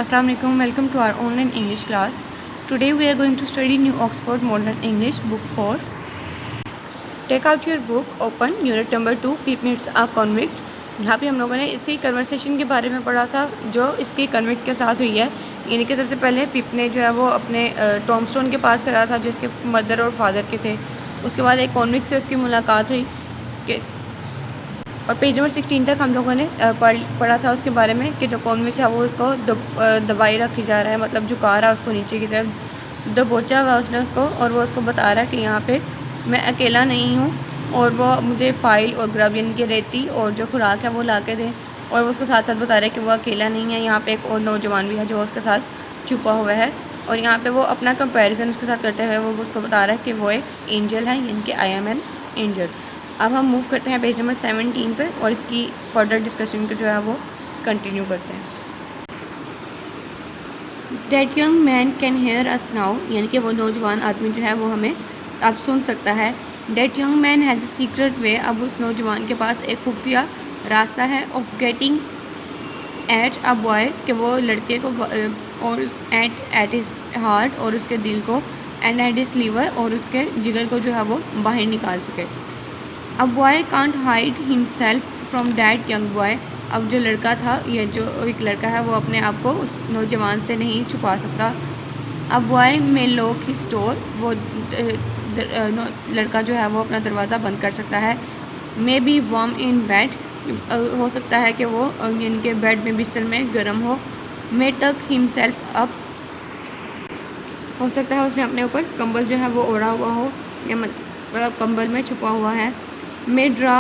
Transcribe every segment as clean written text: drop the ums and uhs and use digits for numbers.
Assalamu alaikum. Welcome to our online English class. Today we are going to study New Oxford Modern English Book 4. Take out your book, open Unit number 2. Pip meets a convict. यहाँ पे हम लोगों ने इसी conversation के बारे में पढ़ा था जो इसकी कन्विक्ट के साथ हुई है। यानी कि सबसे पहले पिप ने जो है वो अपने टॉमस्टोन के पास करा था जो इसके मदर और फादर के थे। उसके बाद एक कॉन्विक्ट से उसकी मुलाकात हुई कि और पेज नंबर 16 तक हम लोगों ने पढ़ा था उसके बारे में कि जो कॉन्विक्ट है वो उसको दबाई रखी जा रहा है, मतलब झुका रहा है उसको नीचे की तरफ, दबोचा हुआ उसने उसको, और वो उसको बता रहा है कि यहाँ पे मैं अकेला नहीं हूँ और वो मुझे फ़ाइल और ग्रब यानी कि रेती और जो खुराक है वो ला के दें। और वो उसको साथ साथ बता रहा है कि वो अकेला नहीं है, यहाँ पे एक और नौजवान भी है जो उसके साथ छुपा हुआ है। और यहाँ पे वो अपना कंपैरिजन उसके साथ करते हुए वो उसको बता रहा है कि वो एक एंजल है, यानी कि आई एम एन एंजल। अब हम मूव करते हैं पेज नंबर 17 पे और इसकी फर्दर डिस्कशन को जो है वो कंटिन्यू करते हैं। That young man can hear us now, यानी कि वो नौजवान आदमी जो है वो हमें अब सुन सकता है। That young man has a secret way, अब उस नौजवान के पास एक खुफिया रास्ता है of getting at a boy, कि वो लड़के को और at his heart और उसके दिल को, and at his liver और उसके जिगर को जो है वो बाहर निकाल सके। A boy can't hide himself from that young boy, अब जो लड़का था, ये जो एक लड़का है वो अपने आप को उस नौजवान से नहीं छुपा सकता। A boy may lock his door, वो लड़का जो है वो अपना दरवाज़ा बंद कर सकता है। May be warm in bed, हो सकता है कि वो यानी कि बेड में बिस्तर में गर्म हो। May tuck himself up, हो सकता है उसने अपने ऊपर कंबल जो है वो ओढ़ा हुआ हो या मतलब कंबल में छुपा हुआ है। May draw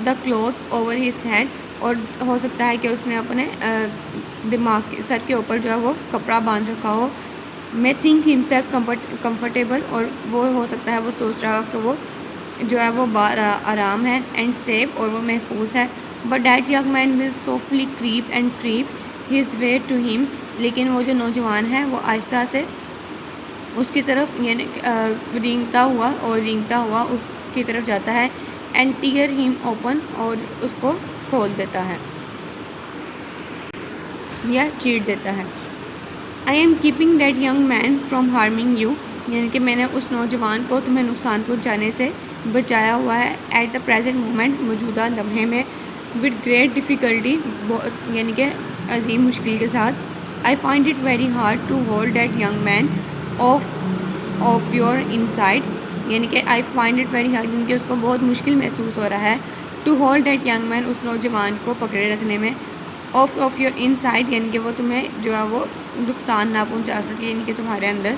the clothes over his head, और हो सकता है कि उसने अपने दिमाग सर के ऊपर जो है वो कपड़ा बांध रखा हो। May think himself comfortable, और वो हो सकता है वो सोच रहा हो कि वो जो है वो आराम है, and safe, और वो महफूज है। But that young man will softly creep his way to him, लेकिन वो जो नौजवान है वो आहिस्ता से उसकी तरफ यानी रेंगता हुआ उसकी तरफ जाता है। एंड टीयर हिम ओपन, और उसको खोल देता है या चीर देता है। I am keeping that young man from harming you, यानी कि मैंने उस नौजवान को तुम्हें नुकसान पहुंचाने से बचाया हुआ है। एट द प्रेजेंट मोमेंट, मौजूदा लम्हे में। विद ग्रेट डिफ़िकल्टी, यानी कि अजीम मुश्किल के साथ। I find it very hard to hold that young man of your inside, यानी कि I find it very hard, यानी कि उसको बहुत मुश्किल महसूस हो रहा है। To hold that young man, उस नौजवान को पकड़े रखने में। ऑफ योर इनसाइड, यानी कि वो तुम्हें जो है वो नुकसान ना पहुंचा सके, यानी कि तुम्हारे अंदर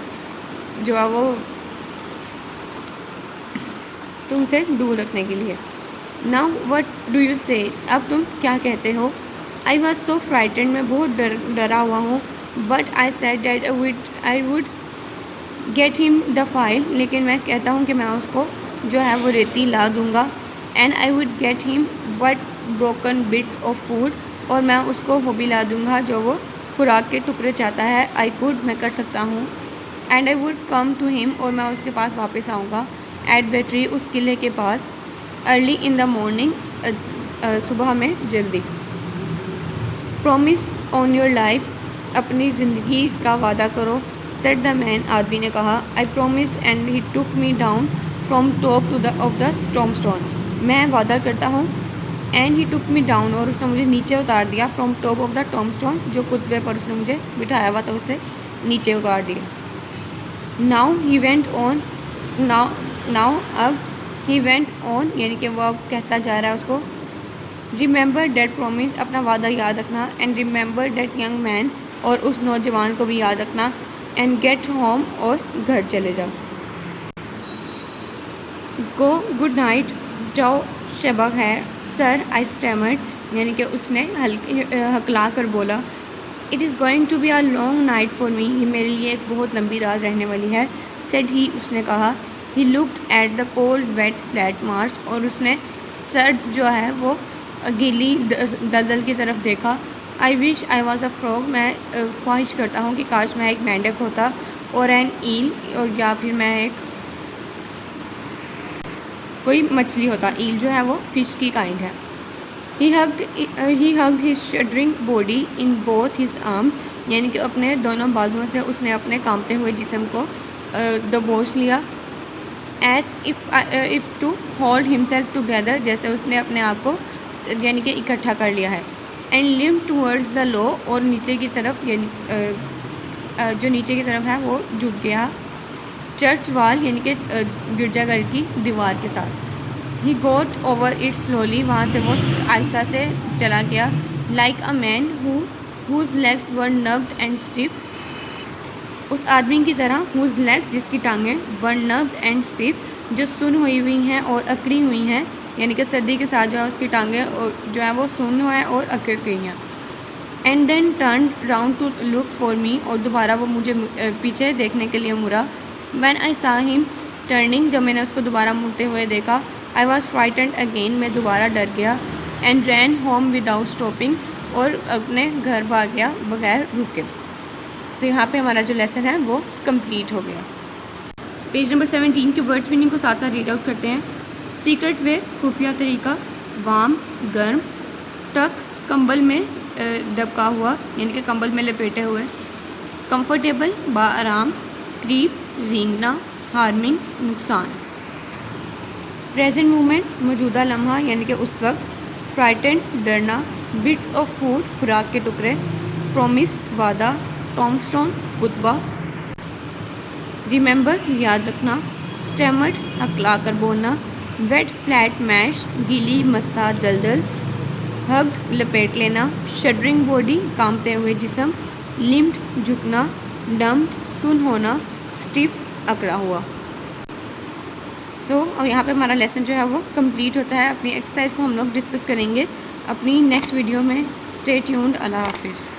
जो है वो तुमसे दूर रखने के लिए। नाउ व्हाट डू यू से, अब तुम क्या कहते हो। आई वॉज सो फ्राइटेंड, मैं बहुत डरा हुआ हूँ। But I said that I would get him the file, लेकिन मैं कहता हूँ कि मैं उसको जो है वो रेती ला दूँगा। And I would get him what broken bits of food, और मैं उसको वो भी ला दूँगा जो वो खुराक के टुकड़े चाहता है। आई कुड, मैं कर सकता हूँ। And I would come to him, और मैं उसके पास वापस आऊँगा। एट बैटरी, उस किले के पास। अर्ली इन द मॉर्निंग, सुबह में जल्दी। प्रॉमिस ऑन योर लाइफ, अपनी ज़िंदगी का वादा करो। सेट द मैन, आदमी ने कहा। I promised and he took me down from top to the of the stone, मैं वादा करता हूँ। And he took me down, और उसने मुझे नीचे उतार दिया। From top of the tombstone, जो कुतबे पर उसने मुझे बिठाया हुआ था उसे नीचे उतार दिया। Now he went on, now अब ही वेंट ऑन, यानी कि वो अब कहता जा रहा है उसको। रिमेंबर दैट प्रॉमिस, अपना वादा याद रखना। And remember that young man, और उस नौजवान को भी याद रखना। एंड गेट होम, और घर चले जाओ। गो गुड नाइट, जाओ शबा खैर। सर, आई स्टैमर्ड, यानी कि उसने हकला कर बोला। It is going to be a long night for me, ये मेरे लिए एक बहुत लंबी रात रहने वाली है। सेड ही, उसने कहा। He looked at the cold wet flat march, और उसने सर्द जो है वो गीली दलदल की तरफ देखा। I wish I was a frog, मैं ख्वाहिश करता हूँ कि काश मैं एक मेंढक होता। और एन ईल, और या फिर मैं एक कोई मछली होता। ईल जो है वो फ़िश की काइंड है। He hugged his shuddering body in both his arms, यानी कि अपने दोनों बाजुओं से उसने अपने कांपते हुए जिस्म को दबोच लिया। S if two hold himself together, जैसे उसने अपने आप को यानी कि इकट्ठा कर लिया है। And limb towards the low, और नीचे की तरफ यानी जो नीचे की तरफ है वो झुक गया चर्च वाल यानी कि गिरजाघर की दीवार के साथ। He got over it slowly, वहाँ से वो आहिस्ता से चला गया। Like a man whose legs were nerved and stiff, उस आदमी की तरह हुज लेग्स जिसकी टांगें वर नर्व्ड एंड स्टिफ, जो सुन्न हुई हैं और अकड़ी हुई हैं, यानी कि सर्दी के साथ जो है उसकी टांगें जो है वो सुन्न है और अकड़ गई हैं। And then turn round to look for me, और दोबारा वो मुझे पीछे देखने के लिए मुड़ा। व्हेन आई सा हिम टर्निंग, जब मैंने उसको दोबारा मुड़ते हुए देखा, आई वॉज फ्राइटेंड अगेन, मैं दोबारा डर गया। And ran home without stopping, और अपने घर भाग गया बगैर रुके। सो यहाँ पे हमारा जो लेसन है वो कंप्लीट हो गया। पेज नंबर 17 के वर्ड्स मीनिंग को साथ साथ रीड आउट करते हैं। सीक्रेट वे, खुफिया तरीका। वार्म, गर्म। टक, कंबल में दबका हुआ यानी कि कंबल में लपेटे हुए। कंफर्टेबल, बाआराम। क्रीप, रेंगना। हार्मिंग, नुकसान। प्रेजेंट मोमेंट, मौजूदा लम्हा यानी कि उस वक्त। फ्राइटेंड, डरना। बिट्स ऑफ फूड, खुराक के टुकड़े। प्रॉमिस, वादा। टॉमस्टोन, कुतबा। रिमेंबर, याद रखना। स्टेमर्ड, हकला कर बोलना। वेट फ्लैट मैश, गीली मस्ता दलदल। हग्ड, लपेट लेना। शडरिंग बॉडी, कांपते हुए जिस्म। लिम्ड, झुकना। डम्ड, सुन होना। स्टिफ, अकड़ा हुआ। अब यहाँ पे हमारा लेसन जो है वो कंप्लीट होता है। अपनी एक्सरसाइज को हम लोग डिस्कस करेंगे अपनी नेक्स्ट वीडियो में। Stay tuned. अल्लाह हाफिज़।